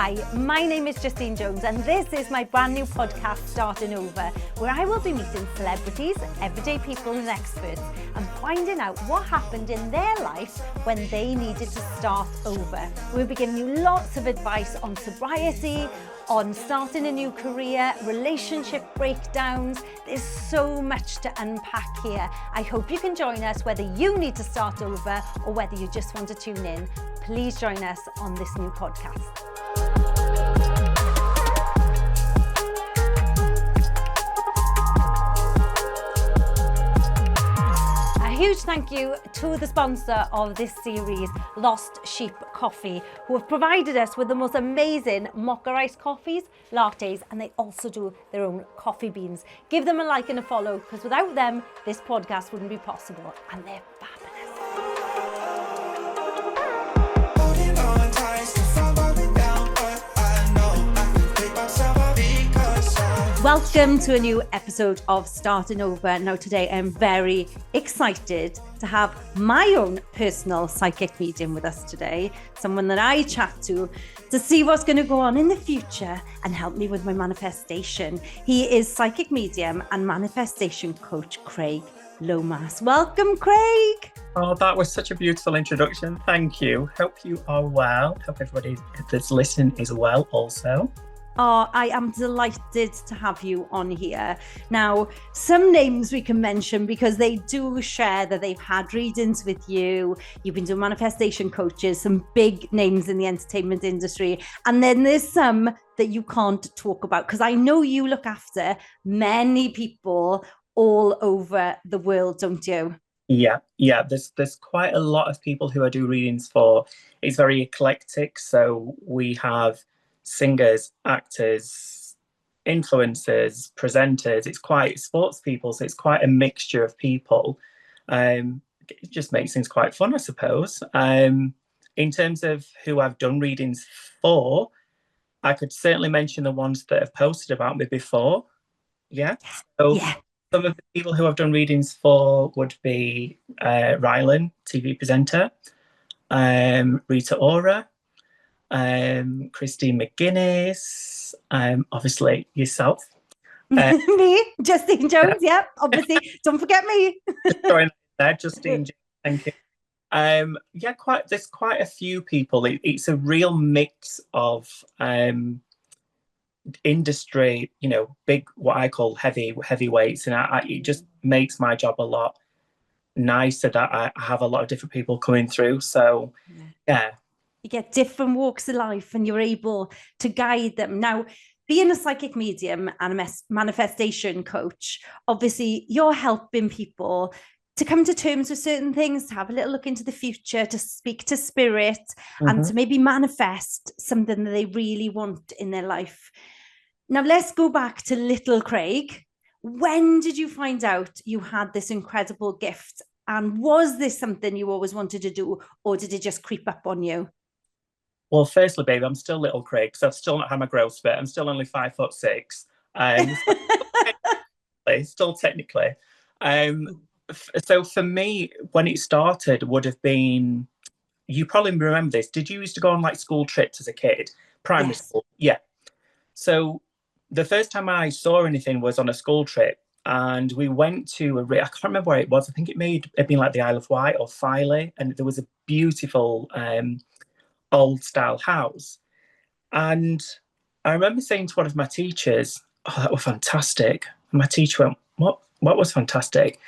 Hi, my name is Justine Jones and this is my brand new podcast, Starting Over, where I will be meeting celebrities, everyday people and experts and finding out what happened in their life when they needed to start over. We'll be giving you lots of advice on sobriety, on starting a new career, relationship breakdowns. There's so much to unpack here. I hope you can join us whether you need to start over or whether you just want to tune in. Please join us on this new podcast. A huge thank you to the sponsor of this series, Lost Sheep Coffee, who have provided us with the most amazing mocha iced coffees, lattes, and they also do their own coffee beans. Give them a like and a follow, because without them, this podcast wouldn't be possible, and they're fabulous. Welcome to a new episode of Starting Over. Now today I'm very excited to have my own personal psychic medium with us today, someone that I chat to see what's going to go on in the future and help me with my manifestation. He is psychic medium and manifestation coach Craig Lomas. Welcome, Craig. Oh, that was such a beautiful introduction. Thank you. Hope you are well. Hope everybody that's listening is well also. Oh, I am delighted to have you on here. Now, some names we can mention because they do share that they've had readings with you. You've been doing manifestation coaches, some big names in the entertainment industry. And then there's some that you can't talk about because I know you look after many people all over the world, don't you? Yeah. There's quite a lot of people who I do readings for. It's very eclectic. So we have singers, actors, influencers, presenters. It's quite sports people, so it's quite a mixture of people. It just makes things quite fun, I suppose. In terms of who I've done readings for, I could certainly mention the ones that have posted about me before. So some of the people who I've done readings for would be Rylan, TV presenter, Rita Ora, Christine McGuinness, obviously yourself. Me, Justine Jones, yeah, obviously. Don't forget me. There, Justine Jones, thank you. There's quite a few people. It's a real mix of industry, big, what I call heavyweights, and it just makes my job a lot nicer that I have a lot of different people coming through. So, yeah. You get different walks of life and you're able to guide them. Now, being a psychic medium and a manifestation coach, obviously you're helping people to come to terms with certain things, to have a little look into the future, to speak to spirit, and to maybe manifest something that they really want in their life. Now, let's go back to little Craig. When did you find out you had this incredible gift? And was this something you always wanted to do, or did it just creep up on you? Well, firstly, baby, I'm still little Craig, because I've still not had my growth spurt. I'm still only 5'6". Still technically. So for me, when it started, would have been, you probably remember this. Did you used to go on like school trips as a kid? Primary school? Yeah. So the first time I saw anything was on a school trip, and we went to I can't remember where it was. I think it may have been like the Isle of Wight or Filey, and there was a beautiful old style house. And I remember saying to one of my teachers, "Oh, that was fantastic." And my teacher went, What was fantastic?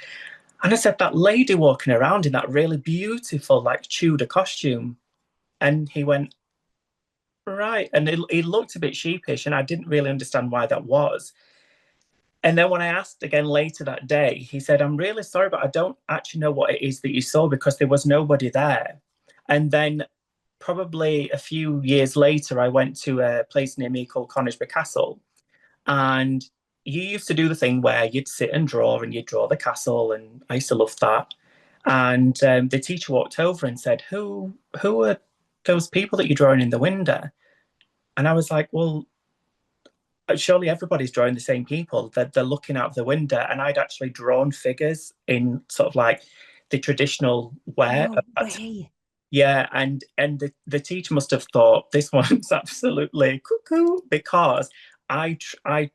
And I said, "That lady walking around in that really beautiful like Tudor costume." And he went, "Right." And he looked a bit sheepish, and I didn't really understand why that was. And then when I asked again later that day, he said, "I'm really sorry, but I don't actually know what it is that you saw, because there was nobody there." And then probably a few years later, I went to a place near me called Conisbrough Castle. And you used to do the thing where you'd sit and draw, and you'd draw the castle. And I used to love that. And the teacher walked over and said, who are those people that you're drawing in the window? And I was like, well, surely everybody's drawing the same people. They're looking out of the window. And I'd actually drawn figures in sort of like the traditional wear. No way. Yeah, and the teacher must have thought this one's absolutely cuckoo, because I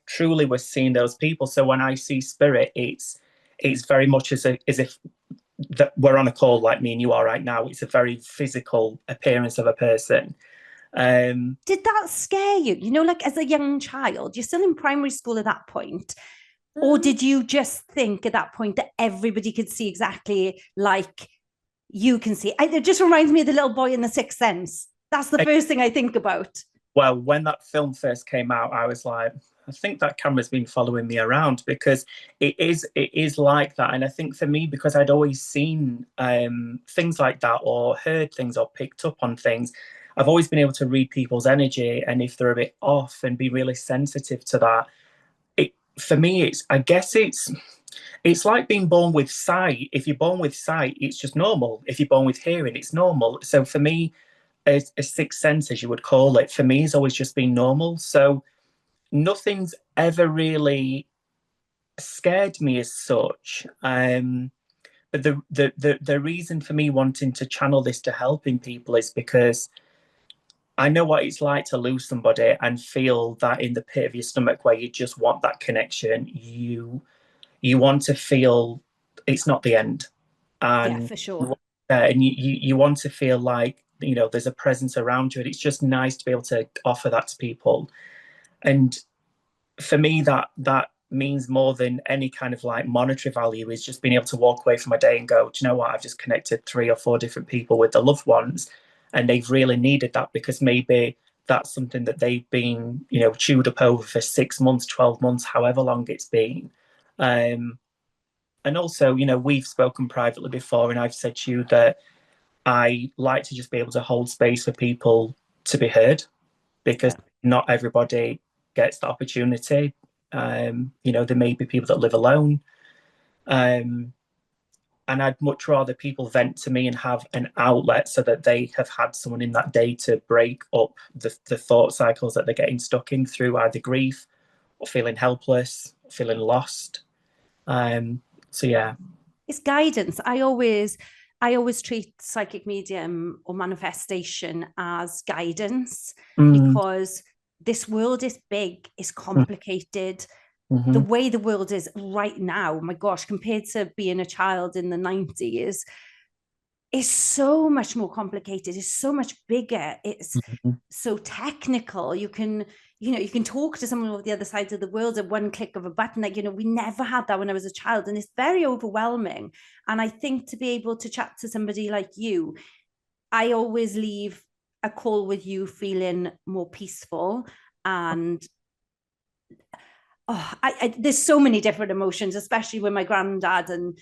truly was seeing those people. So when I see spirit, it's very much as if that we're on a call like me and you are right now. It's a very physical appearance of a person. Did that scare you? You know, like as a young child, you're still in primary school at that point. Or did you just think at that point that everybody could see exactly like you can see? It just reminds me of the little boy in The Sixth Sense. That's the first thing I think about. Well, when that film first came out, I was like, I think that camera's been following me around, because it is like that. And I think for me, because I'd always seen things like that, or heard things, or picked up on things, I've always been able to read people's energy, and if they're a bit off, and be really sensitive to that. For me, I guess it's like being born with sight. If you're born with sight, it's just normal. If you're born with hearing, it's normal. So for me, a sixth sense, as you would call it, for me has always just been normal. So nothing's ever really scared me as such. But the reason for me wanting to channel this to helping people is because I know what it's like to lose somebody and feel that in the pit of your stomach, where you just want that connection. You want to feel it's not the end, Yeah, and for sure. you want to feel like, there's a presence around you, and it's just nice to be able to offer that to people. And for me, that means more than any kind of like monetary value, is just being able to walk away from my day and go, do you know what, I've just connected 3 or 4 different people with their loved ones, and they've really needed that, because maybe that's something that they've been, chewed up over for 6 months, 12 months, however long it's been. And also, we've spoken privately before, and I've said to you that I like to just be able to hold space for people to be heard, because Yeah. not everybody gets the opportunity. There may be people that live alone. Um, and I'd much rather people vent to me and have an outlet, so that they have had someone in that day to break up the thought cycles that they're getting stuck in through either grief, or feeling helpless, feeling lost. So yeah. It's guidance. I always treat psychic medium or manifestation as guidance, Mm, because this world is big, it's complicated. The mm-hmm, way the world is right now, my gosh, compared to being a child in the 90s, is so much more complicated. It's so much bigger. It's mm-hmm, so technical. You can talk to someone on the other side of the world at one click of a button. Like, we never had that when I was a child, and it's very overwhelming. And I think to be able to chat to somebody like you, I always leave a call with you feeling more peaceful. And there's so many different emotions, especially with my granddad and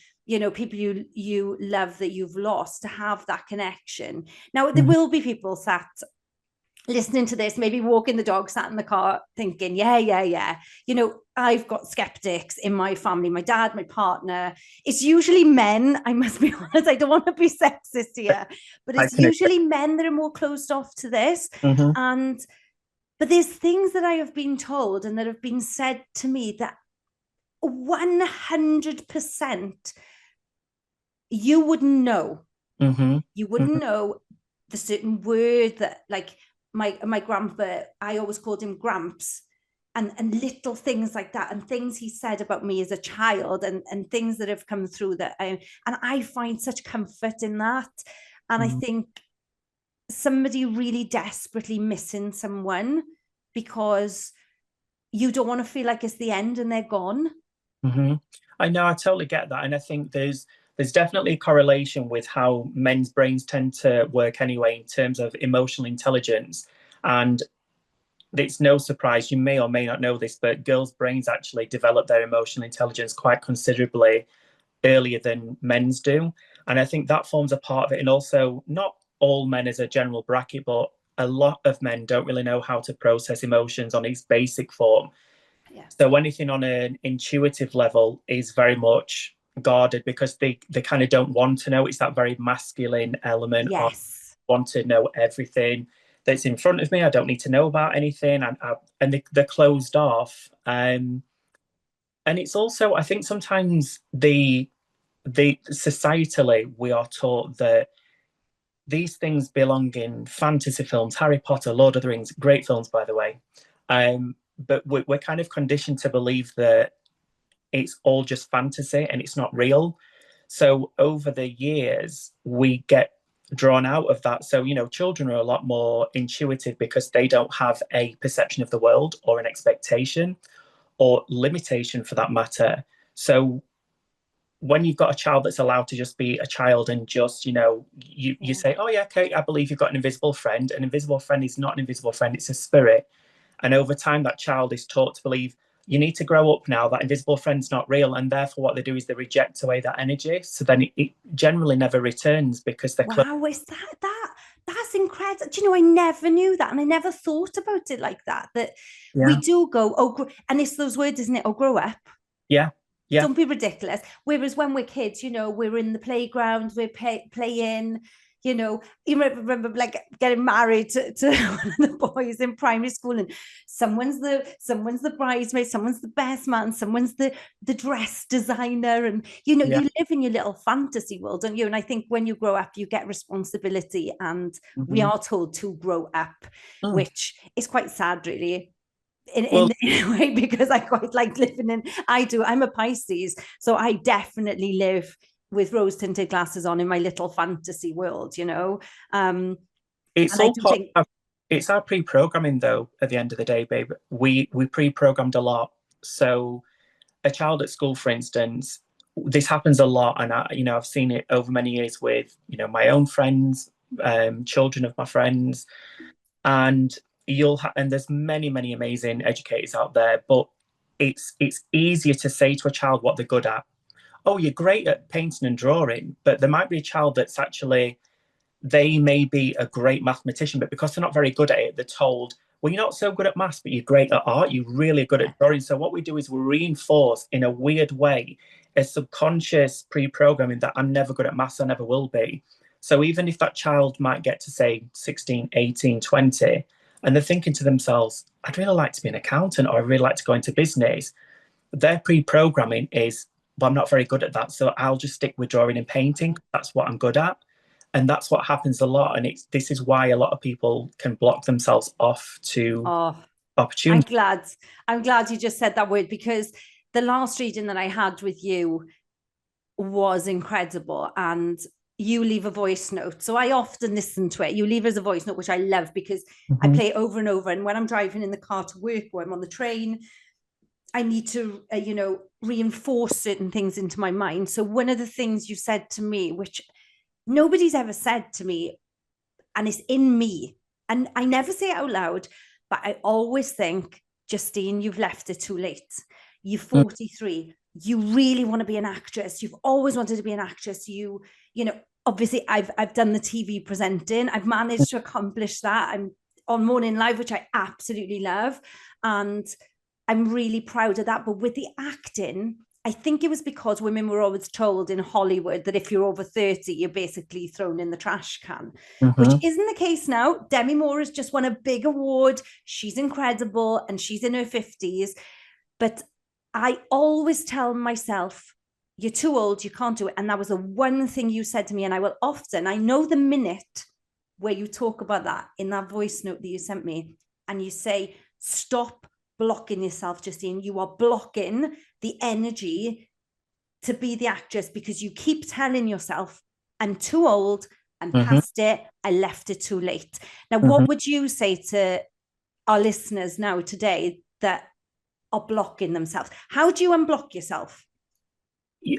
people you love that you've lost, to have that connection. Now there mm-hmm. will be people sat listening to this, maybe walking the dog, sat in the car thinking, yeah. I've got skeptics in my family, my dad, my partner. It's usually men, I must be honest. I don't want to be sexist here, but I it's can. usually men that are more closed off to this. Mm-hmm, And but there's things that I have been told and that have been said to me that 100% you wouldn't know. mm-hmm, You wouldn't mm-hmm, know the certain word that, like, my grandpa, I always called him Gramps, and little things like that, and things he said about me as a child, and things that have come through that I find such comfort in that. And I mm-hmm. think somebody really desperately missing someone, because you don't want to feel like it's the end and they're gone. Mm-hmm. I know, I totally get that, and I think there's definitely a correlation with how men's brains tend to work anyway, in terms of emotional intelligence. And it's no surprise, you may or may not know this, but girls' brains actually develop their emotional intelligence quite considerably earlier than men's do. And I think that forms a part of it. And also, not all men as a general bracket, but a lot of men don't really know how to process emotions on its basic form. Yeah. So anything on an intuitive level is very much guarded, because they kind of don't want to know. It's that very masculine element of Yes. want to know everything that's in front of me. I don't need to know about anything, and they're closed off. And it's also, I think sometimes the societally we are taught that these things belong in fantasy films, Harry Potter, Lord of the Rings, great films, by the way. But we're kind of conditioned to believe that it's all just fantasy and it's not real. So over the years, we get drawn out of that. So, you know, children are a lot more intuitive because they don't have a perception of the world or an expectation or limitation for that matter. So when you've got a child that's allowed to just be a child and just, you know, you say, oh yeah, okay, I believe you've got an invisible friend. An invisible friend is not an invisible friend, it's a spirit. And over time, that child is taught to believe you need to grow up now, that invisible friend's not real. And therefore what they do is they reject away that energy. So then it generally never returns because they're wow, is that's incredible. Do you know, I never knew that, and I never thought about it like that, we do go, oh, and it's those words, isn't it? Oh, grow up. Yeah. Yeah. Don't be ridiculous. Whereas when we're kids, you know, we're in the playground, we're playing, you know, you remember like getting married to one of the boys in primary school, and someone's the bridesmaid, someone's the best man, someone's the dress designer, and you know, you live in your little fantasy world, don't you? And I think when you grow up, you get responsibility, and we are told to grow up, which is quite sad, really. In a way, because I quite like living in, I'm a Pisces, so I definitely live with rose tinted glasses on in my little fantasy world, you know. It's all part of, it's our pre-programming though, at the end of the day, babe. We pre-programmed a lot. So a child at school, for instance, this happens a lot, and I've seen it over many years with, you know, my own friends, children of my friends, and and there's many amazing educators out there, but it's easier to say to a child what they're good at. Oh, you're great at painting and drawing, but there might be a child that's actually, they may be a great mathematician, but because they're not very good at it, they're told, well, you're not so good at maths, but you're great at art, you're really good at drawing. So what we do is we reinforce in a weird way a subconscious pre-programming that I'm never good at maths, I never will be. So even if that child might get to say 16, 18, 20, and they're thinking to themselves, I'd really like to be an accountant, or I'd really like to go into business, their pre-programming is, well, I'm not very good at that, so I'll just stick with drawing and painting. That's what I'm good at. And that's what happens a lot. And this is why a lot of people can block themselves off to opportunity. I'm glad you just said that word, because the last reading that I had with you was incredible, and you leave a voice note. So I often listen to it. You leave as a voice note, which I love, because I play it over and over. And when I'm driving in the car to work, or I'm on the train, I need to, you know, reinforce certain things into my mind. So one of the things you said to me, which nobody's ever said to me, and it's in me, and I never say it out loud, but I always think, Justine, you've left it too late. You're 43. You really want to be an actress. You've always wanted to be an actress. You know, obviously I've done the TV presenting. I've managed to accomplish that. I'm on Morning Live, which I absolutely love. And I'm really proud of that. But with the acting, I think it was because women were always told in Hollywood that if you're over 30, you're basically thrown in the trash can, which isn't the case now. Demi Moore has just won a big award. She's incredible, and she's in her 50s. But I always tell myself, you're too old, you can't do it. And that was the one thing you said to me. And I know the minute where you talk about that in that voice note that you sent me, and you say, stop blocking yourself, Justine. You are blocking the energy to be the actress, because you keep telling yourself, I'm too old, I'm past it, I left it too late. Now, what would you say to our listeners now today that are blocking themselves? How do you unblock yourself?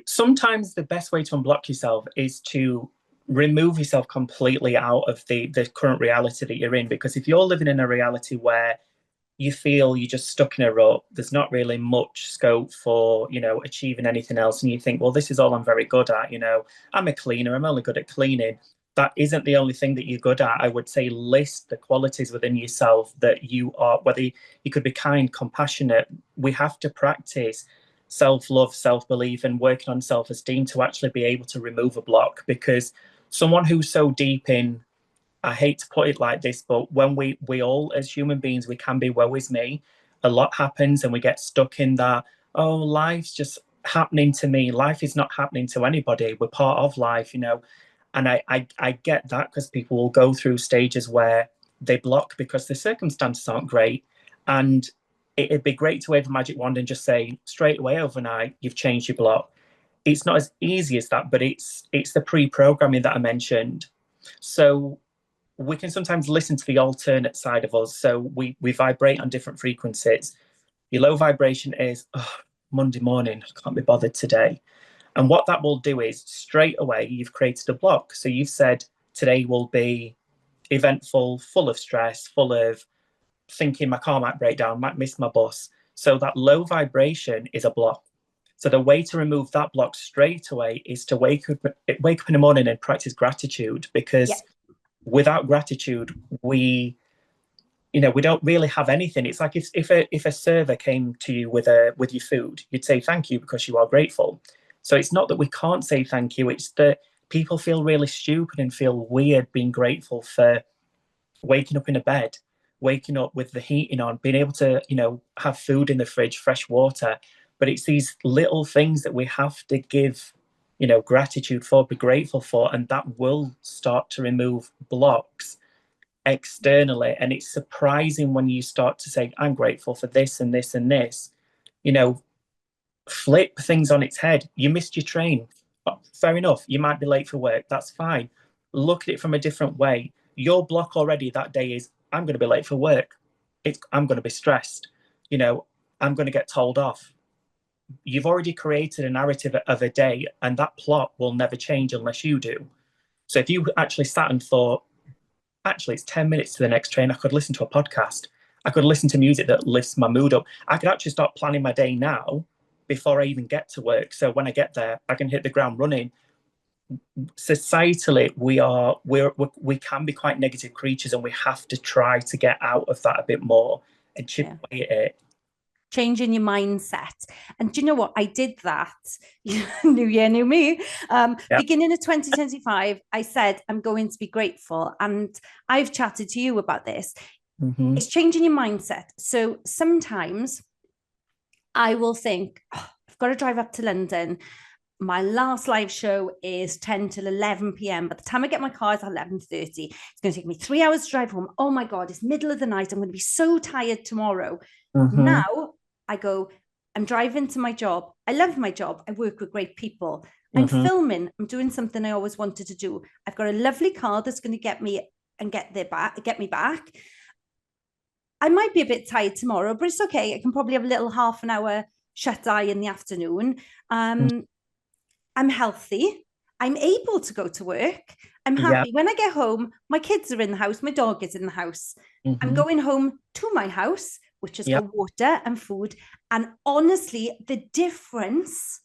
Sometimes the best way to unblock yourself is to remove yourself completely out of the current reality that you're in. Because if you're living in a reality where you feel you're just stuck in a rut, there's not really much scope for, you know, achieving anything else, and you think, well, this is all I'm very good at, you know, I'm a cleaner, I'm only good at cleaning. That isn't the only thing that you're good at. I would say list the qualities within yourself that you are, whether you could be kind, compassionate. We have to practice self-love, self-belief, and working on self-esteem to actually be able to remove a block. Because someone who's so deep in, I hate to put it like this, but when we all as human beings, we can be woe is me. A lot happens and we get stuck in that, oh, life's just happening to me. Life is not happening to anybody. We're part of life, you know. And I get that, because people will go through stages where they block because the circumstances aren't great. And it'd be great to wave a magic wand and just say straight away overnight, you've changed your block. It's not as easy as that, but it's the pre-programming that I mentioned. So we can sometimes listen to the alternate side of us. So we vibrate on different frequencies. Your low vibration is, oh, Monday morning, I can't be bothered today. And what that will do is straight away, you've created a block. So you've said today will be eventful, full of stress, full of thinking my car might break down, might miss my bus. So that low vibration is a block. So the way to remove that block straight away is to wake up in the morning and practice gratitude, because without gratitude, we don't really have anything. It's like if a server came to you with your food, you'd say thank you because you are grateful. So it's not that we can't say thank you, it's that people feel really stupid and feel weird being grateful for waking up in a bed, waking up with the heating on, being able to, have food in the fridge, fresh water. But it's these little things that we have to give, gratitude for, be grateful for, and that will start to remove blocks externally. And it's surprising when you start to say, I'm grateful for this and this and this, flip things on its head. You missed your train. Oh, fair enough. You might be late for work. That's fine. Look at it from a different way. Your block already that day is, I'm going to be late for work. I'm going to be stressed. I'm going to get told off. You've already created a narrative of a day, and that plot will never change unless you do. So if you actually sat and thought, actually, it's 10 minutes to the next train, I could listen to a podcast. I could listen to music that lifts my mood up. I could actually start planning my day now before I even get to work. So when I get there, I can hit the ground running. Societally, we can be quite negative creatures, and we have to try to get out of that a bit more and chip away at it. Changing your mindset. And do you know what? I did that. New year, new me. Beginning of 2025, I said, I'm going to be grateful. And I've chatted to you about this. Mm-hmm. It's changing your mindset. So sometimes I will think, I've got to drive up to London. My last live show is 10 till 11 p.m. By the time I get my car, it's 11:30. It's going to take me 3 hours to drive home. Oh my God, it's middle of the night. I'm going to be so tired tomorrow. Mm-hmm. Now I go, I'm driving to my job. I love my job. I work with great people. I'm filming. I'm doing something I always wanted to do. I've got a lovely car that's going to get me back. I might be a bit tired tomorrow, but it's okay. I can probably have a little half an hour shut eye in the afternoon. I'm healthy. I'm able to go to work. I'm happy. When I get home, my kids are in the house. My dog is in the house. I'm going home to my house, which has got water and food. And honestly, the difference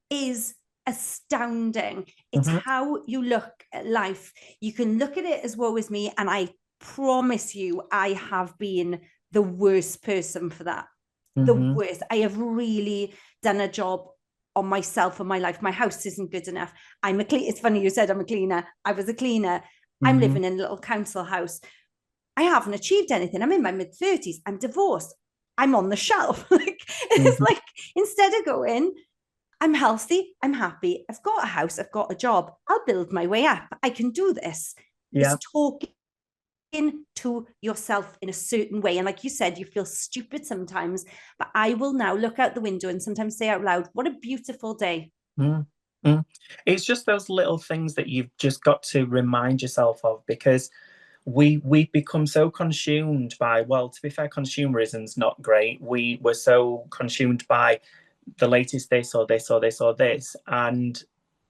is astounding. It's how you look at life. You can look at it as woe is me. And I promise you, I have been the worst person for that. The worst. I have really done a job on myself and my life. My house isn't good enough. It's funny you said I'm a cleaner. I was a cleaner. I'm living in a little council house. I haven't achieved anything. I'm in my mid-30s. I'm divorced. I'm on the shelf. It's like, instead of going, I'm healthy, I'm happy, I've got a house, I've got a job, I'll build my way up. I can do this. Yeah. It's talking to yourself in a certain way. And like you said, you feel stupid sometimes, but I will now look out the window and sometimes say out loud, what a beautiful day. It's just those little things that you've just got to remind yourself of, because we become so consumed by, well, to be fair, consumerism's not great. We were so consumed by the latest this or this or this or this. And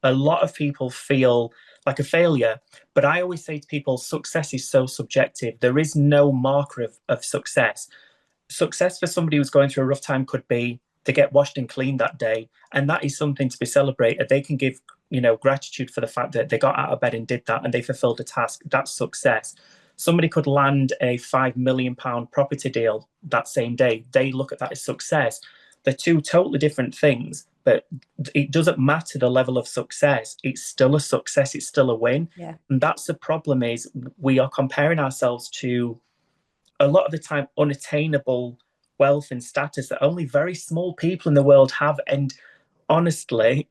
a lot of people feel like a failure. But I always say to people, success is so subjective. There is no marker of success. Success for somebody who's going through a rough time could be to get washed and cleaned that day. And that is something to be celebrated. They can give, gratitude for the fact that they got out of bed and did that and they fulfilled a task. That's success. Somebody could land a £5 million property deal that same day. They look at that as success. They're two totally different things, but it doesn't matter the level of success. It's still a success. It's still a win. Yeah. And that's the problem, is we are comparing ourselves to a lot of the time unattainable wealth and status that only very small people in the world have. And honestly,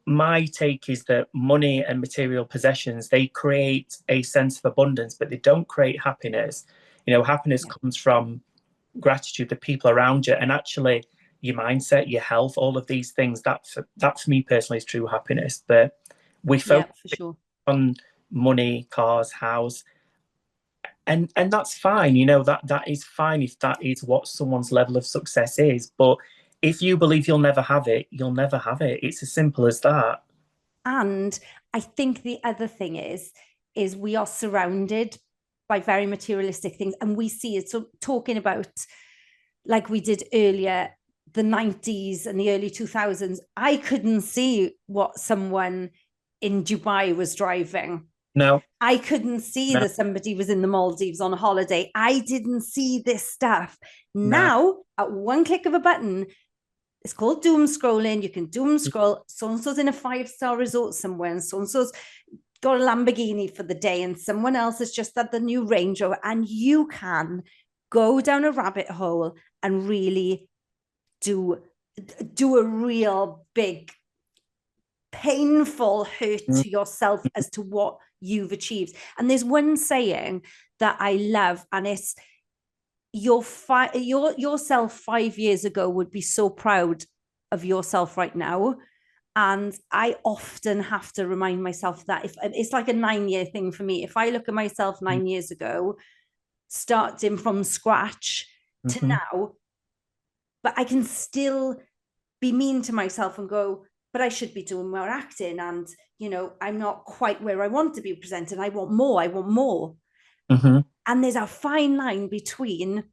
my take is that money and material possessions, they create a sense of abundance, but they don't create happiness. Happiness comes from gratitude, the people around you, and actually your mindset, your health, all of these things. That for me personally is true happiness. But we focus for sure on money, cars, house, and that's fine. That is fine if that is what someone's level of success is. But if you believe you'll never have it, you'll never have it. It's as simple as that. And I think the other thing is we are surrounded by very materialistic things, and we see it. So talking about, like we did earlier, the 90s and the early 2000s, I couldn't see what someone in Dubai was driving. No. I couldn't see that somebody was in the Maldives on a holiday. I didn't see this stuff. No. Now, at one click of a button, it's called doom scrolling. You can doom scroll. So-and-so's in a 5-star resort somewhere, and so-and-so's got a Lamborghini for the day, and someone else has just had the new Range Rover, and you can go down a rabbit hole and really do a real big, painful hurt to yourself as to what you've achieved. And there's one saying that I love, and it's yourself 5 years ago would be so proud of yourself right now. And I often have to remind myself that if it's like a 9-year thing for me. If I look at myself 9 years ago, starting from scratch to now, but I can still be mean to myself and go, but I should be doing more acting. And, I'm not quite where I want to be presented. I want more. And there's a fine line between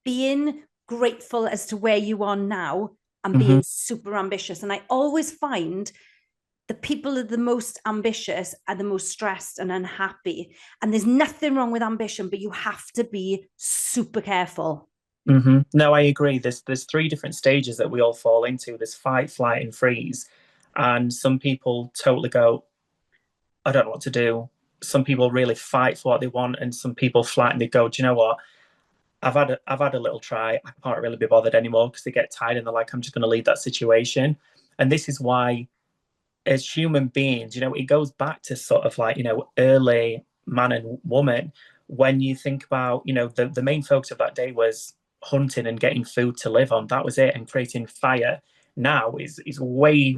being grateful as to where you are now and being super ambitious. And I always find the people that are the most ambitious are the most stressed and unhappy. And there's nothing wrong with ambition, but you have to be super careful. No, I agree. There's 3 different stages that we all fall into. There's fight, flight, and freeze. And some people totally go, I don't know what to do. Some people really fight for what they want, and some people flight and they go, do you know what? I've had a little try. I can't really be bothered anymore, because they get tired and they're like, I'm just going to leave that situation. And this is why, as human beings, it goes back to sort of like, early man and woman. When you think about, the main focus of that day was hunting and getting food to live on. That was it, and creating fire now is way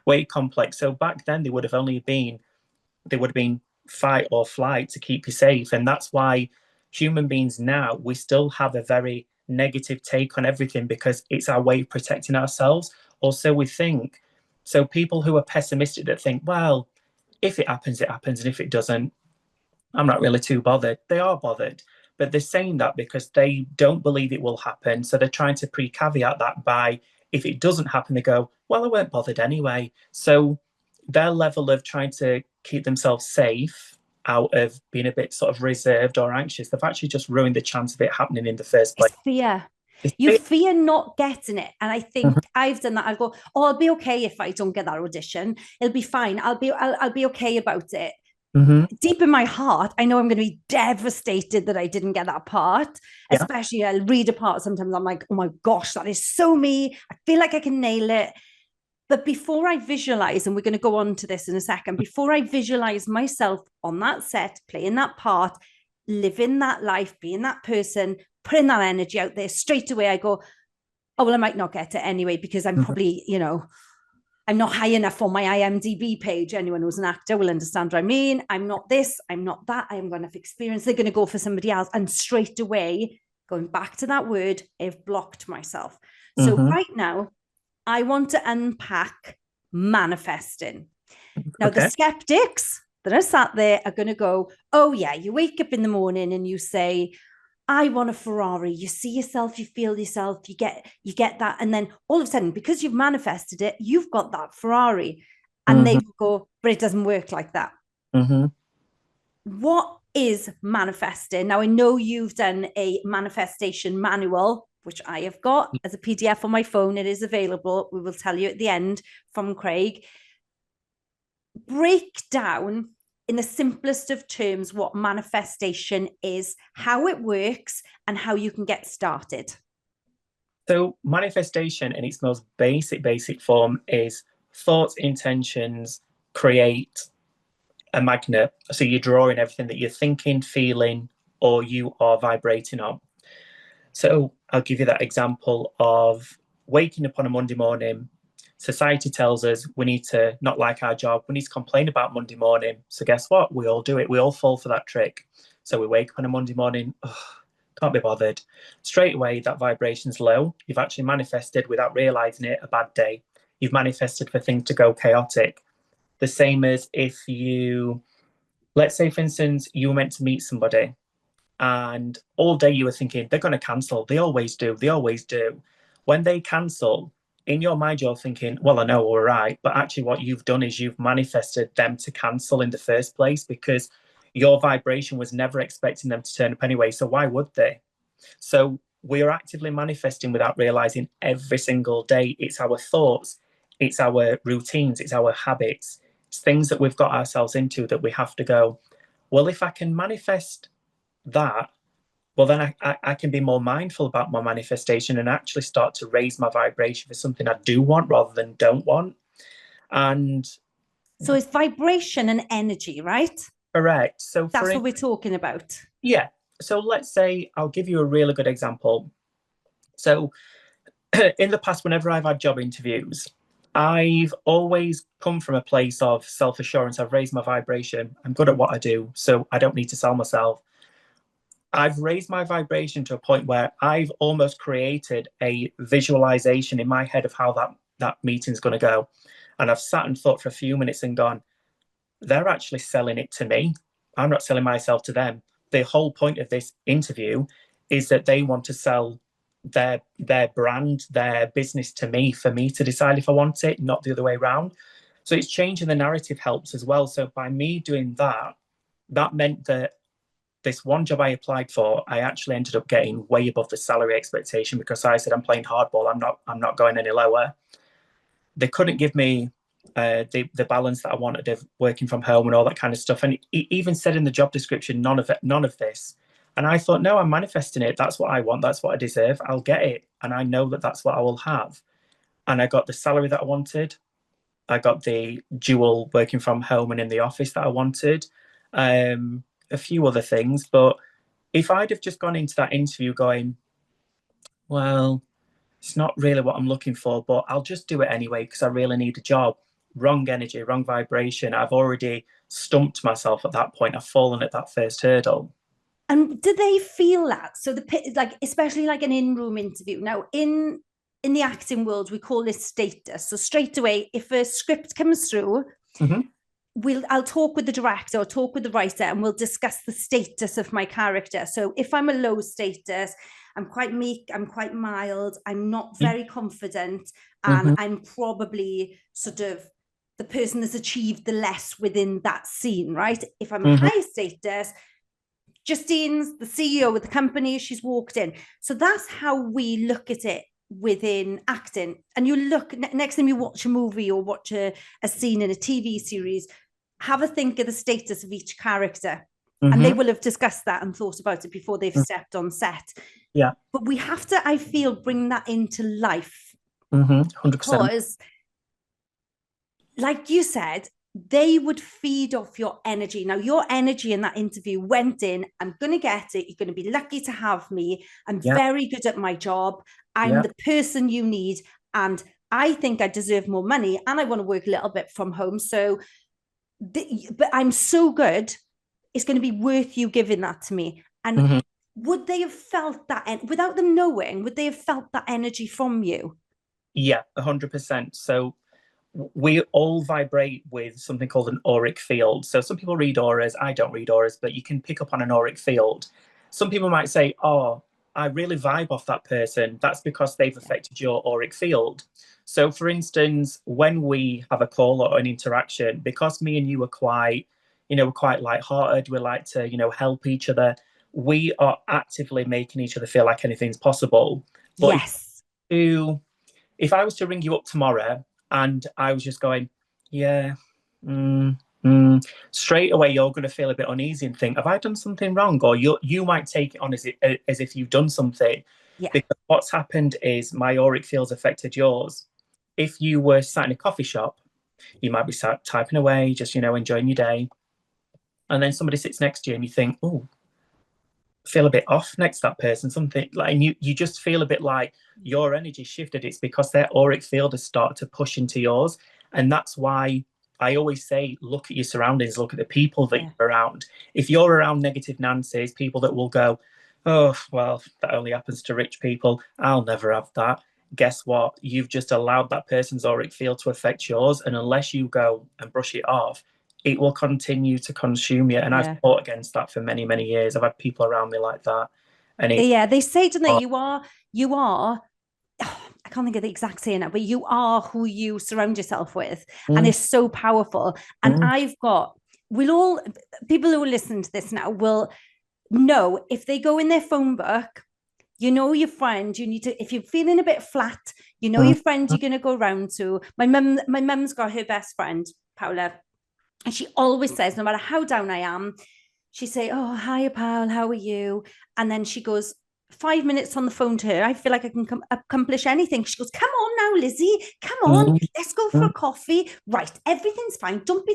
way complex. So back then they would have been fight or flight to keep you safe. And that's why human beings now, we still have a very negative take on everything, because it's our way of protecting ourselves. Also, we think. So people who are pessimistic, that think, well, if it happens, it happens, and if it doesn't, I'm not really too bothered. They are bothered. But they're saying that because they don't believe it will happen. So they're trying to pre-caveat that by, if it doesn't happen, they go, well, I weren't bothered anyway. So their level of trying to keep themselves safe out of being a bit sort of reserved or anxious, they've actually just ruined the chance of it happening in the first place. It's fear. You fear not getting it. And I think I've done that. I'll go, oh, I'll be okay if I don't get that audition. It'll be fine. I'll be okay about it. Deep in my heart, I know I'm going to be devastated that I didn't get that part. Especially I'll read a part. Sometimes I'm like, oh my gosh, that is so me. I feel like I can nail it. But before I visualize, and we're going to go on to this in a second, before I visualize myself on that set, playing that part, living that life, being that person, putting that energy out there, straight away I go, oh, well, I might not get it anyway, because I'm probably, I'm not high enough on my IMDb page. Anyone who's an actor will understand what I mean. I'm not this, I'm not that. I haven't got enough experience. They're going to go for somebody else. And straight away, going back to that word, I've blocked myself. So right now, I want to unpack manifesting. Now, the skeptics that are sat there are going to go, oh yeah, you wake up in the morning and you say, I want a Ferrari. You see yourself, you feel yourself, you get that. And then all of a sudden, because you've manifested it, you've got that Ferrari. And they go, but it doesn't work like that. What is manifesting? Now, I know you've done a manifestation manual, which I have got as a PDF on my phone. It is available. We will tell you at the end from Craig. Break down in the simplest of terms what manifestation is, how it works, and how you can get started. So manifestation in its most basic form is thoughts, intentions, create a magnet. So you're drawing everything that you're thinking, feeling, or you are vibrating on. So I'll give you that example of waking up on a Monday morning. Society tells us we need to not like our job. We need to complain about Monday morning. So guess what? We all do it. We all fall for that trick. So we wake up on a Monday morning, can't be bothered. Straight away, that vibration's low. You've actually manifested without realizing it a bad day. You've manifested for things to go chaotic. The same as if you, let's say, for instance, you were meant to meet somebody and all day you were thinking, they're going to cancel. They always do. They always do. When they cancel, in your mind, you're thinking, well, I know, all right. But actually what you've done is you've manifested them to cancel in the first place because your vibration was never expecting them to turn up anyway. So why would they? So we are actively manifesting without realizing every single day. It's our thoughts, it's our routines, it's our habits. It's things that we've got ourselves into that we have to go, well, if I can manifest that, well, then I can be more mindful about my manifestation and actually start to raise my vibration for something I do want rather than don't want. And so it's vibration and energy, right? Correct. So that's what we're talking about. Yeah. So let's say, I'll give you a really good example. So in the past, whenever I've had job interviews, I've always come from a place of self-assurance. I've raised my vibration. I'm good at what I do, so I don't need to sell myself. I've raised my vibration to a point where I've almost created a visualization in my head of how that meeting's going to go. And I've sat and thought for a few minutes and gone, they're actually selling it to me. I'm not selling myself to them. The whole point of this interview is that they want to sell their brand, their business to me, for me to decide if I want it, not the other way around. So it's changing the narrative helps as well. So by me doing that, that meant that this one job I applied for, I actually ended up getting way above the salary expectation because I said, I'm playing hardball. I'm not going any lower. They couldn't give me the balance that I wanted of working from home and all that kind of stuff. And it even said in the job description, none of this. And I thought, no, I'm manifesting it. That's what I want. That's what I deserve. I'll get it. And I know that that's what I will have. And I got the salary that I wanted. I got the dual working from home and in the office that I wanted. A few other things. But if I'd have just gone into that interview going, well, it's not really what I'm looking for, but I'll just do it anyway because I really need a job. Wrong energy, wrong vibration. I've already stumped myself at that point. I've fallen at that first hurdle. And do they feel that? So especially like an in-room interview. Now, in the acting world, we call this status. So straight away, if a script comes through, I'll talk with the director or talk with the writer and we'll discuss the status of my character. So if I'm a low status, I'm quite meek, I'm quite mild, I'm not very confident, and I'm probably sort of the person that's achieved the less within that scene, right? If I'm a high status, Justine's the CEO of the company, she's walked in. So that's how we look at it within acting. And you look, next time you watch a movie or watch a scene in a TV series, have a think of the status of each character. And they will have discussed that and thought about it before they've stepped on set. Yeah. But we have to, I feel, bring that into life. 100%. Because, like you said, they would feed off your energy. Now, your energy in that interview went in, I'm going to get it. You're going to be lucky to have me. I'm very good at my job. I'm the person you need. And I think I deserve more money. And I want to work a little bit from home. So, but I'm so good. It's going to be worth you giving that to me. And would they have felt that, without them knowing, would they have felt that energy from you? Yeah, 100%. So we all vibrate with something called an auric field. So some people read auras. I don't read auras, but you can pick up on an auric field. Some people might say, oh, I really vibe off that person. That's because they've affected your auric field. So for instance, when we have a call or an interaction, because me and you are quite, we're quite lighthearted, we like to, help each other, we are actively making each other feel like anything's possible. But yes. If I was to ring you up tomorrow and I was just going, straight away you're going to feel a bit uneasy and think, have I done something wrong? Or you might take it on as if you've done something. Yeah. Because what's happened is my auric field's affected yours. If you were sat in a coffee shop, you might be sat typing away, just, enjoying your day. And then somebody sits next to you and you think, oh, feel a bit off next to that person, something like, and you just feel a bit like your energy shifted. It's because their auric field has started to push into yours. And that's why I always say, look at your surroundings, look at the people that you're around. If you're around negative Nancy's, people that will go, oh, well, that only happens to rich people, I'll never have that. Guess what? You've just allowed that person's auric field to affect yours. And unless you go and brush it off, it will continue to consume you. And I've fought against that for many, many years. I've had people around me like that. And they say, don't they, you are, I can't think of the exact saying now, but you are who you surround yourself with. And it's so powerful. And people who listen to this now will know, if they go in their phone book, your friend, you need to, if you're feeling a bit flat, your friend you're going to go around to. My mum's got her best friend, Paula. And she always says, no matter how down I am, she say, oh, hi, pal, how are you? And then she goes, 5 minutes on the phone to her, I feel like I can accomplish anything. She goes, come on now, Lizzie, come on, let's go for a coffee. Right, everything's fine. Don't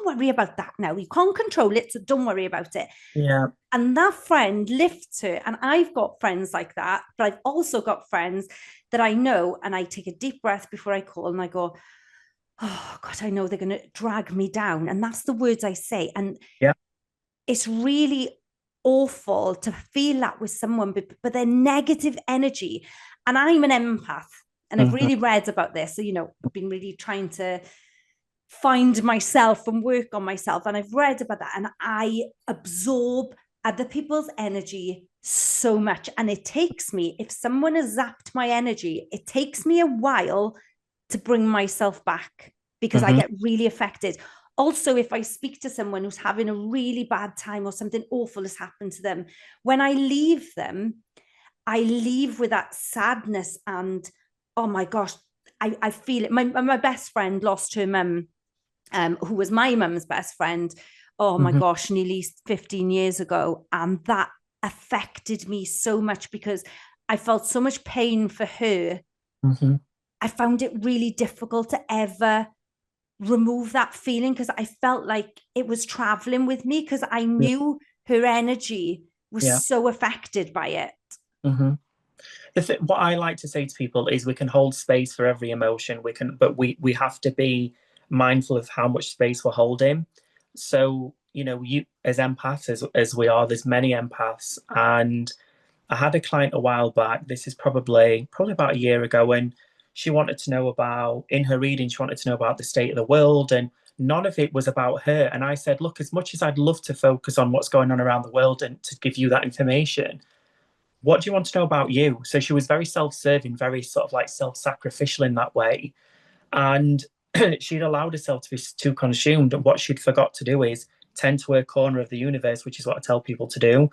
worry about that now. You can't control it, so don't worry about it. Yeah. And that friend lifts her. And I've got friends like that, but I've also got friends that I know, and I take a deep breath before I call, and I go, oh God, I know they're going to drag me down. And that's the words I say. And it's really awful to feel that with someone, but their negative energy. And I'm an empath, and I've really read about this. So, I've been really trying to find myself and work on myself. And I've read about that. And I absorb other people's energy so much. And it takes me, if someone has zapped my energy, it takes me a while to bring myself back, because I get really affected. Also, if I speak to someone who's having a really bad time or something awful has happened to them, when I leave them, I leave with that sadness and, oh my gosh, I feel it. My best friend lost her mum, who was my mum's best friend, oh my gosh, nearly 15 years ago. And that affected me so much because I felt so much pain for her. I found it really difficult to ever remove that feeling, because I felt like it was traveling with me, because I knew her energy was so affected by it. What I like to say to people is we can hold space for every emotion. But we have to be mindful of how much space we're holding. So, you as empaths, as we are, there's many empaths. And I had a client a while back, this is probably about a year ago, and she wanted to know about, in her reading, she wanted to know about the state of the world, and none of it was about her. And I said, look, as much as I'd love to focus on what's going on around the world and to give you that information, what do you want to know about you? So she was very self-serving, very sort of like self-sacrificial in that way. And she'd allowed herself to be too consumed. And what she'd forgot to do is tend to her corner of the universe, which is what I tell people to do.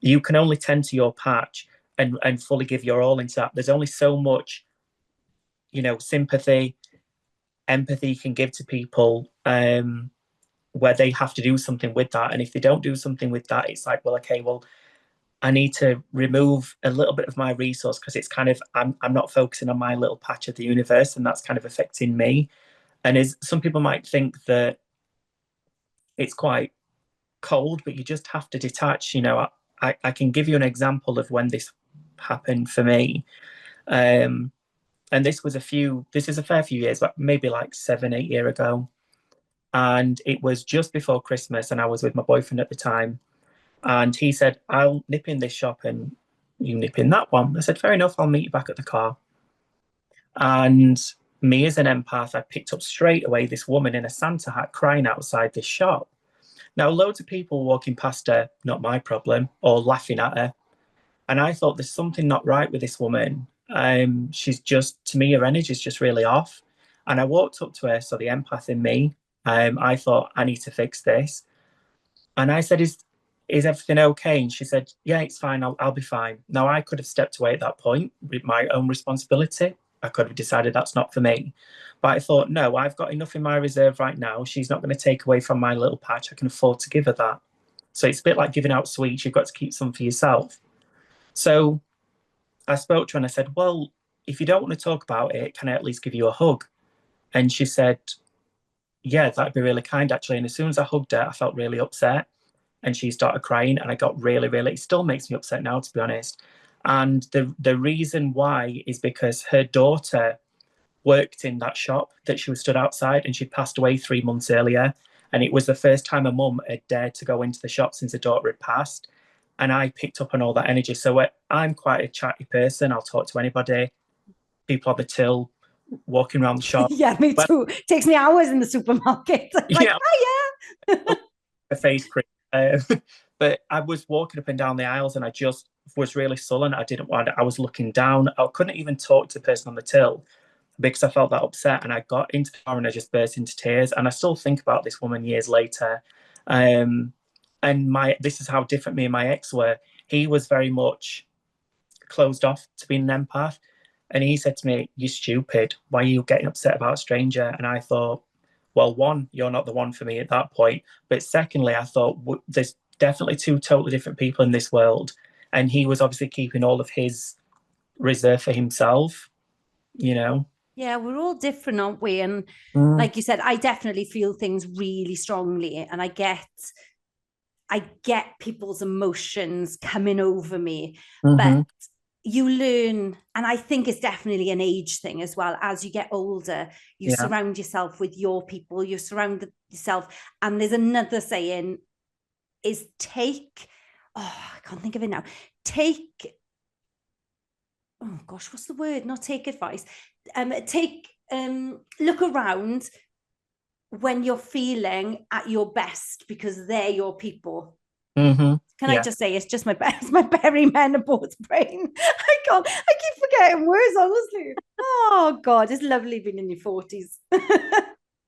You can only tend to your patch and fully give your all into that. There's only so much, sympathy, empathy you can give to people, where they have to do something with that. And if they don't do something with that, it's like, well, okay, well, I need to remove a little bit of my resource, because it's kind of, I'm not focusing on my little patch of the universe, and that's kind of affecting me. And as some people might think that it's quite cold, but you just have to detach. I can give you an example of when this happened for me. And this is a fair few years, but maybe like 7-8 years ago. And it was just before Christmas, and I was with my boyfriend at the time. And he said, I'll nip in this shop and you nip in that one. I said, fair enough, I'll meet you back at the car. And me as an empath, I picked up straight away this woman in a Santa hat crying outside this shop. Now, loads of people walking past her, not my problem, or laughing at her. And I thought, there's something not right with this woman. She's just, to me, her energy is just really off. And I walked up to her, so the empath in me, I thought, I need to fix this. And I said, is everything okay? And she said, yeah, it's fine. I'll be fine. Now, I could have stepped away at that point with my own responsibility. I could have decided that's not for me. But I thought, no, I've got enough in my reserve right now. She's not going to take away from my little patch. I can afford to give her that. So it's a bit like giving out sweets. You've got to keep some for yourself. So I spoke to her and I said, well, if you don't want to talk about it, can I at least give you a hug? And she said, yeah, that'd be really kind, actually. And as soon as I hugged her, I felt really upset. And she started crying, and I got really, really, it still makes me upset now, to be honest. And the reason why is because her daughter worked in that shop that she was stood outside, and she'd passed away 3 months earlier. And it was the first time a mum had dared to go into the shop since her daughter had passed. And I picked up on all that energy. So I'm quite a chatty person. I'll talk to anybody, people on the till, walking around the shop. Yeah, me too. Takes me hours in the supermarket. Like, yeah. oh yeah. A face cream. But I was walking up and down the aisles, and I just was really sullen. I was looking down. I couldn't even talk to the person on the till because I felt that upset. And I got into the car and I just burst into tears. And I still think about this woman years later. And this is how different me and my ex were. He was very much closed off to being an empath. And he said to me, "You're stupid. Why are you getting upset about a stranger?" And I thought, well, one, you're not the one for me at that point. But secondly, I thought, there's definitely two totally different people in this world. And he was obviously keeping all of his reserve for himself, you know? Yeah, we're all different, aren't we? And like you said, I definitely feel things really strongly. And I get people's emotions coming over me. But you learn, and I think it's definitely an age thing as well. As you get older, you surround yourself with your people, you surround yourself. And there's another saying is I can't think of it now. Oh gosh, what's the word? Not take advice. Look around when you're feeling at your best, because they're your people. Can I just say, it's just my perimenopause brain. I keep forgetting words, honestly. Oh God, it's lovely being in your 40s.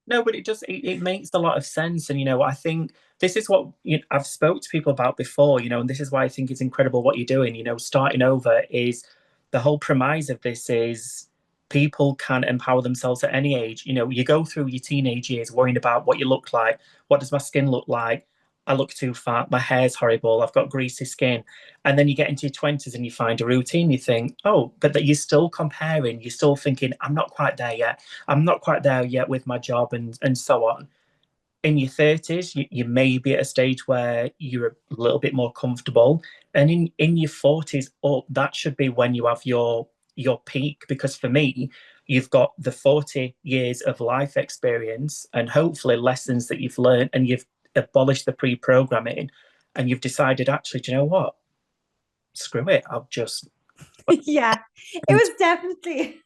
No, but it makes a lot of sense. And, I think this is what I've spoke to people about before, and this is why I think it's incredible what you're doing. Starting over is the whole premise of this is people can empower themselves at any age. You go through your teenage years worrying about what you look like. What does my skin look like? I look too fat, my hair's horrible, I've got greasy skin. And then you get into your 20s and you find a routine, you think, oh, but that you're still comparing, you're still thinking, I'm not quite there yet. I'm not quite there yet with my job and so on. In your 30s, you may be at a stage where you're a little bit more comfortable. And in your 40s, that should be when you have your peak. Because for me, you've got the 40 years of life experience and hopefully lessons that you've learned, and you've abolished the pre-programming, and you've decided, actually, do you know what? Screw it. I'll just... Yeah, it was definitely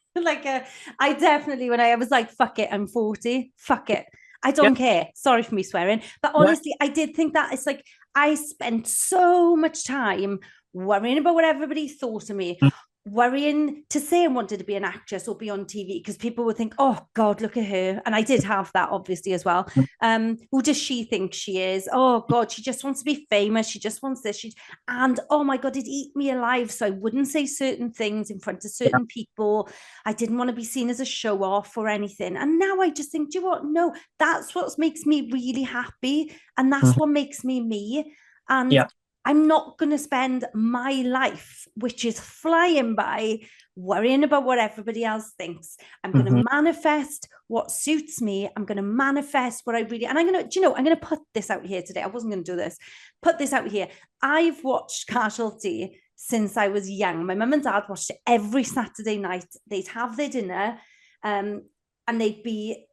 when I was like, fuck it, I'm 40, fuck it. I don't care. Sorry for me swearing. But honestly, I did think that it's like, I spent so much time worrying about what everybody thought of me, worrying to say I wanted to be an actress or be on TV, because people would think, oh God, look at her. And I did have that obviously as well. Who does she think she is? Oh God, she just wants to be famous. She just wants this. And oh my God, it'd eat me alive. So I wouldn't say certain things in front of certain people. I didn't want to be seen as a show off or anything. And now I just think, do you know what? No, that's what makes me really happy. And that's what makes me me. And I'm not going to spend my life, which is flying by, worrying about what everybody else thinks. I'm going to manifest what suits me. I'm going to manifest what I really, and I'm going to put this out here today. I wasn't going to do this. Put this out here. I've watched Casualty since I was young. My mum and dad watched it every Saturday night. They'd have their dinner and they'd be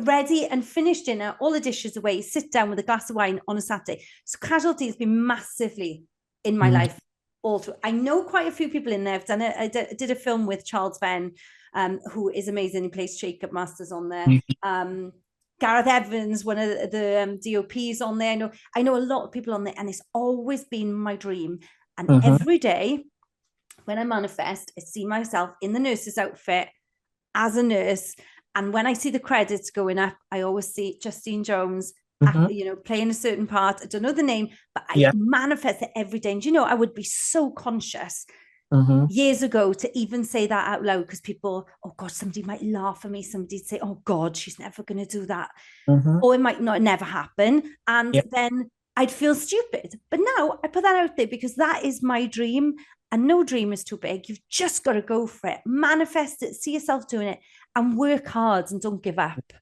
ready and finished dinner, all the dishes away, sit down with a glass of wine on a Saturday. So Casualty has been massively in my life all through. I know quite a few people in there. I've done it. I did a film with Charles Venn, who is amazing. He plays Jacob Masters on there. Gareth Evans, one of the DOPs on there. I know a lot of people on there, and it's always been my dream. And every day when I manifest, I see myself in the nurse's outfit as a nurse. And when I see the credits going up, I always see Justine Jones, playing a certain part. I don't know the name, but I manifest it every day. And, I would be so conscious years ago to even say that out loud, because people, oh God, somebody might laugh at me. Somebody'd say, oh God, she's never going to do that. Or it might never happen. And then I'd feel stupid. But now I put that out there because that is my dream. and no dream is too big. You've just got to go for it, manifest it, see yourself doing it, and work hard and don't give up.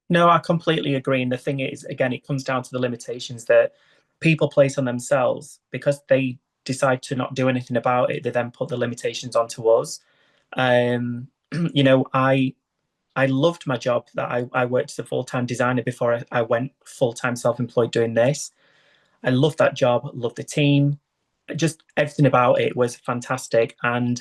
No, I completely agree. And the thing is, again, it comes down to the limitations that people place on themselves because they decide to not do anything about it. They then put the limitations onto us. You know, I loved my job that I worked as a full-time designer before I went full-time self-employed doing this. I loved that job, loved the team, just everything about it was fantastic. And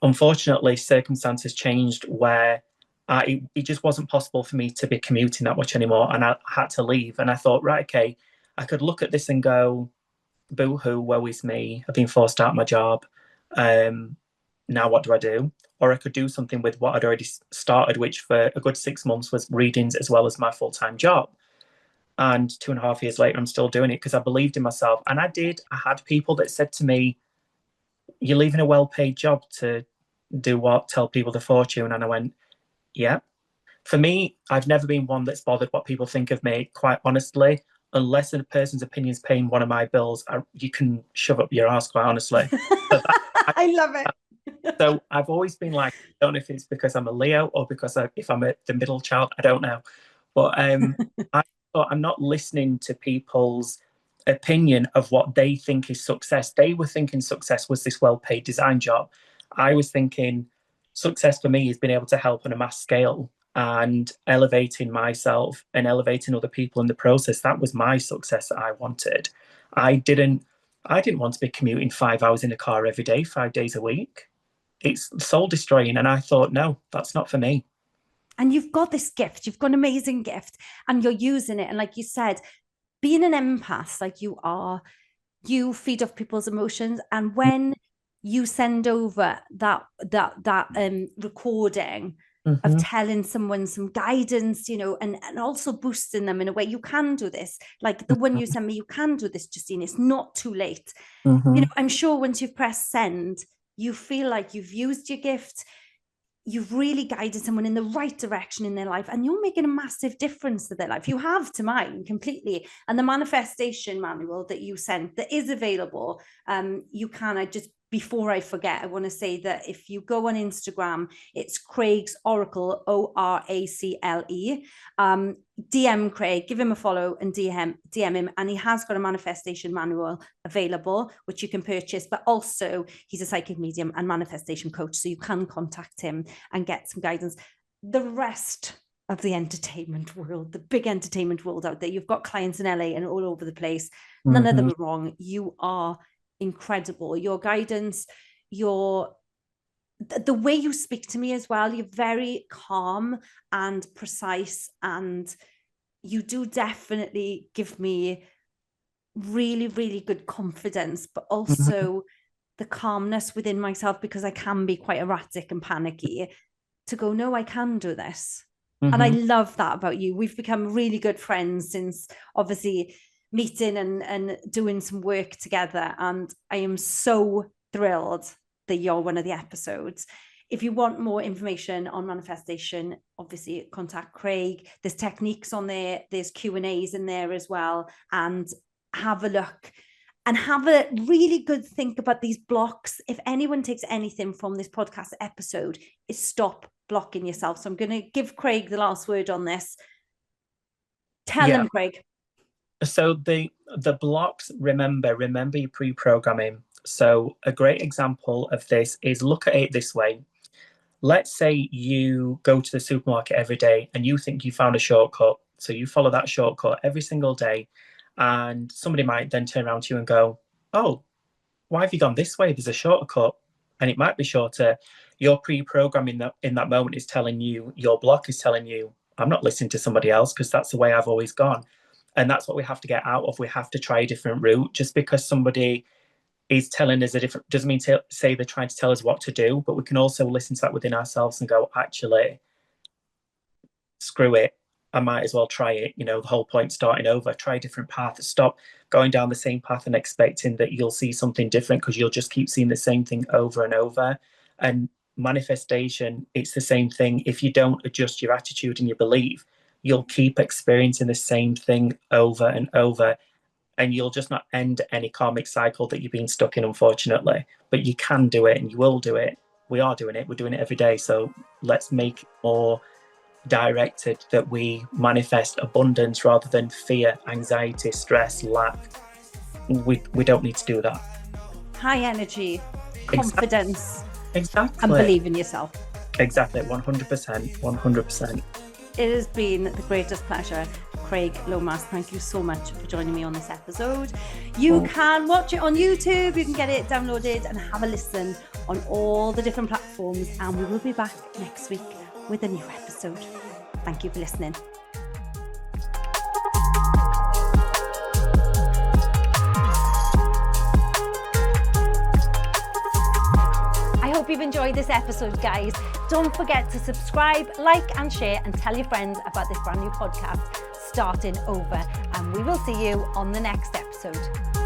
unfortunately, circumstances changed where it just wasn't possible for me to be commuting that much anymore. And I had to leave. And I thought, right, okay, I could look at this and go, boo-hoo, woe is me. I've been forced out of my job. Now what do I do? Or I could do something with what I'd already started, which for a good 6 months was readings as well as my full-time job. And 2.5 years later, I'm still doing it because I believed in myself. And I did. I had people that said to me, you're leaving a well-paid job to do what? Tell people the fortune. And I went, yeah. For me, I've never been one that's bothered what people think of me, quite honestly. Unless a person's opinion is paying one of my bills, you can shove up your ass, quite honestly. I love it. So I've always been like, I don't know if it's because I'm a Leo or because if I'm the middle child, I don't know. But I thought I'm not listening to people's opinion of what they think is success. They were thinking success was this well-paid design job. I was thinking success for me is being able to help on a mass scale and elevating myself and elevating other people in the process. That was my success that I wanted. I didn't want to be commuting 5 hours in a car every day, 5 days a week. It's soul destroying. And I thought, no, that's not for me. And you've got this gift, you've got an amazing gift, and you're using it. And like you said, being an empath like you are, you feed off people's emotions. And when you send over that recording of telling someone some guidance, you know, and also boosting them in a way, you can do this. Like the one you sent me, you can do this, Justine. It's not too late. You know, I'm sure once you've pressed send, you feel like you've used your gift, you've really guided someone in the right direction in their life, and you're making a massive difference to their life. You have to mine completely. And the manifestation manual that you sent that is available, you can, before I forget, I want to say that if you go on Instagram, it's Craig's Oracle, Oracle. DM Craig, give him a follow and DM him. And he has got a manifestation manual available, which you can purchase, but also he's a psychic medium and manifestation coach. So you can contact him and get some guidance. The rest of the entertainment world, the big entertainment world out there, you've got clients in LA and all over the place. None of them are wrong. You are incredible. Your guidance, the way you speak to me as well, you're very calm and precise, and you do definitely give me really, really good confidence, but also the calmness within myself, because I can be quite erratic and panicky, to go, no, I can do this. And I love that about you. We've become really good friends since obviously meeting and doing some work together. And I am so thrilled that you're one of the episodes. If you want more information on manifestation, obviously contact Craig. There's techniques on there. There's Q&As in there as well. And have a look and have a really good think about these blocks. If anyone takes anything from this podcast episode, is stop blocking yourself. So I'm going to give Craig the last word on this. Tell him, Craig. So the blocks, remember your pre-programming. So a great example of this is, look at it this way. Let's say you go to the supermarket every day and you think you found a shortcut. So you follow that shortcut every single day, and somebody might then turn around to you and go, oh, why have you gone this way? There's a shortcut. And it might be shorter. Your pre-programming in that moment is telling you, your block is telling you, I'm not listening to somebody else because that's the way I've always gone. And that's what we have to get out of. We have to try a different route. Just because somebody is telling us a different, doesn't mean to say they're trying to tell us what to do, but we can also listen to that within ourselves and go, actually, screw it. I might as well try it. You know, the whole point starting over, try a different path. Stop going down the same path and expecting that you'll see something different, because you'll just keep seeing the same thing over and over. And manifestation, it's the same thing. If you don't adjust your attitude and your belief, you'll keep experiencing the same thing over and over. and you'll just not end any karmic cycle that you've been stuck in, unfortunately. But you can do it, and you will do it. We are doing it. We're doing it every day. So let's make it more directed, that we manifest abundance rather than fear, anxiety, stress, lack. We don't need to do that. High energy, confidence, exactly, and believe in yourself. Exactly, 100%, 100%. It has been the greatest pleasure. Craig Lomas, thank you so much for joining me on this episode. You can watch it on YouTube, you can get it downloaded and have a listen on all the different platforms, and we will be back next week with a new episode. Thank you for listening. I hope you've enjoyed this episode, guys. Don't forget to subscribe, like and share, and tell your friends about this brand new podcast, Starting Over. And we will see you on the next episode.